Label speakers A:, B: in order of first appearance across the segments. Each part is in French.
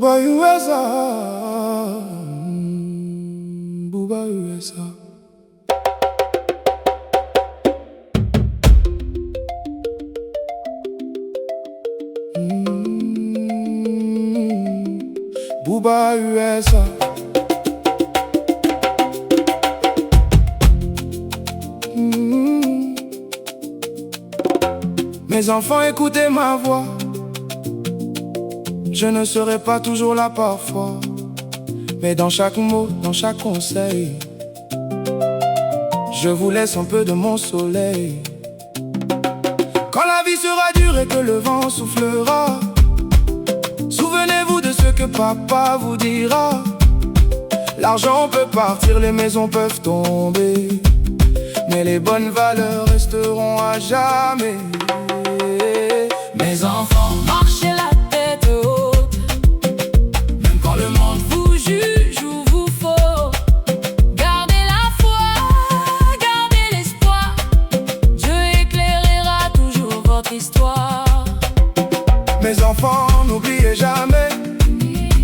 A: Booba USA, Booba USA. Booba USA. Mes enfants, écoutez ma voix. Je ne serai pas toujours là parfois, mais dans chaque mot, dans chaque conseil, je vous laisse un peu de mon soleil. Quand la vie sera dure et que le vent soufflera, souvenez-vous de ce que papa vous dira. L'argent peut partir, les maisons peuvent tomber, mais les bonnes valeurs resteront à jamais. Mes enfants,
B: marchez la tête haute,
A: même quand le monde
B: vous juge ou vous faut. Gardez la foi, gardez l'espoir. Dieu éclairera toujours votre histoire.
A: Mes enfants, n'oubliez jamais,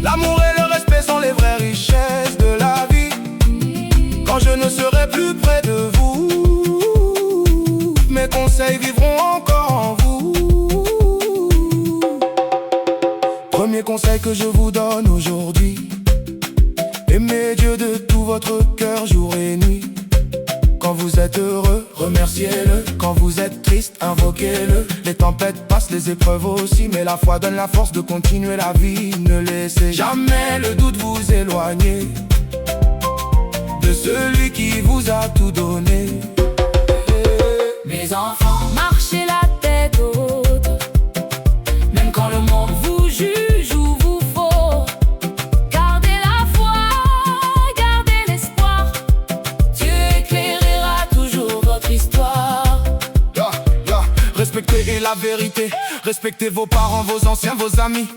A: l'amour et le respect sont les vraies richesses de la vie. Quand je ne serai plus près de vous, mes conseils vivront encore en vous. Premier conseil que je vous donne aujourd'hui: aimez Dieu de tout votre cœur, jour et nuit. Quand vous êtes heureux, remerciez-le. Quand vous êtes triste, invoquez-le. Les tempêtes passent, les épreuves aussi, mais la foi donne la force de continuer la vie. Ne laissez jamais le doute vous éloigner de celui qui vous a tout donné.
B: Mes enfants, marchez la tête haute,
A: Même quand le monde
B: vous juge ou vous faut. Gardez la foi, gardez l'espoir. Dieu éclairera toujours votre histoire.
A: Respectez la vérité, respectez vos parents, vos anciens, vos amis.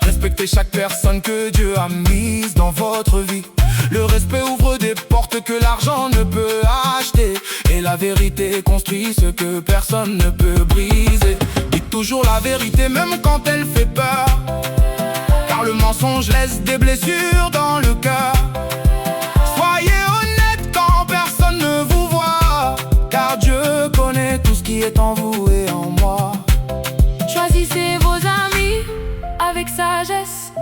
A: Respectez chaque personne que Dieu a mise dans votre vie. Le respect ouvre des portes que l'argent ne peut acheter, et la vérité construit ce que personne ne peut briser. Dites toujours la vérité même quand elle fait peur, car le mensonge laisse des blessures dans le cœur. Soyez honnête quand personne ne vous voit, car Dieu connaît tout ce qui est en vous et en moi.
B: Choisissez vos amis avec sagesse,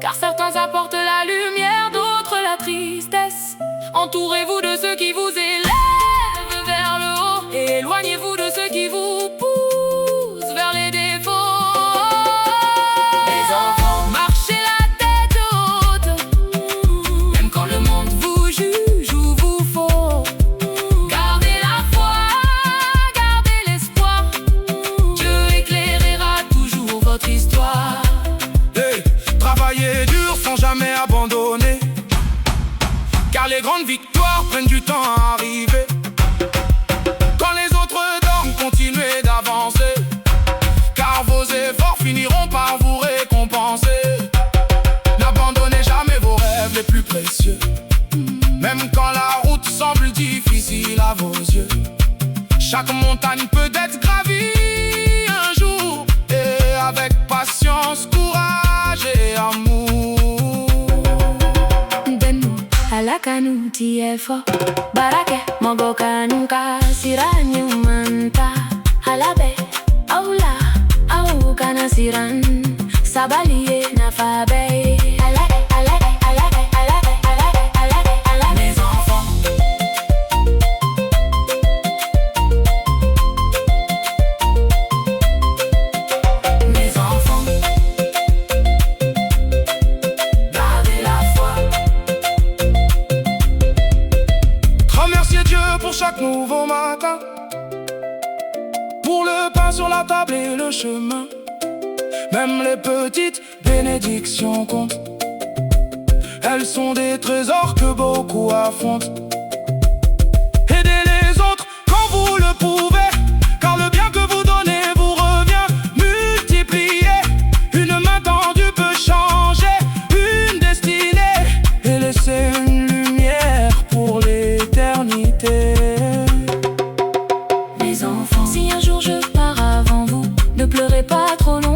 B: car certains apportent la lumière, d'autres la tristesse. Entourez-vous de ceux qui vous élèvent vers le haut, et éloignez-vous de ceux qui vous poussent vers les défauts.
A: Les enfants,
B: Marchez la tête haute,
A: même quand le monde
B: vous juge ou vous faut. Gardez la foi, gardez l'espoir. Dieu éclairera toujours votre histoire.
A: travaillez dur sans jamais abandonner, car les grandes victoires prennent du temps à arriver. Quand les autres dorment, continuez d'avancer, car vos efforts finiront par vous récompenser. N'abandonnez jamais vos rêves les plus précieux, même quand la route semble difficile à vos yeux. Chaque montagne peut être gravie un jour, et avec patience, courage et amour.
B: Denu alakanu tiefo barake mogokanu kasiranyu manta halabe aula au kana siran sabaliye na fabe
A: Mes enfants, mes enfants, gardez la foi. Remerciez Dieu pour chaque nouveau matin, pour le pain sur la table et le chemin. Même les petites bénédictions comptent, elles sont des trésors que beaucoup affrontent. Aidez les autres quand vous le pouvez, car le bien que vous donnez vous revient multiplié. Une main tendue peut changer une destinée et laisser une lumière pour l'éternité.
B: Mes enfants, si un jour je pars avant vous, ne pleurez pas trop longtemps.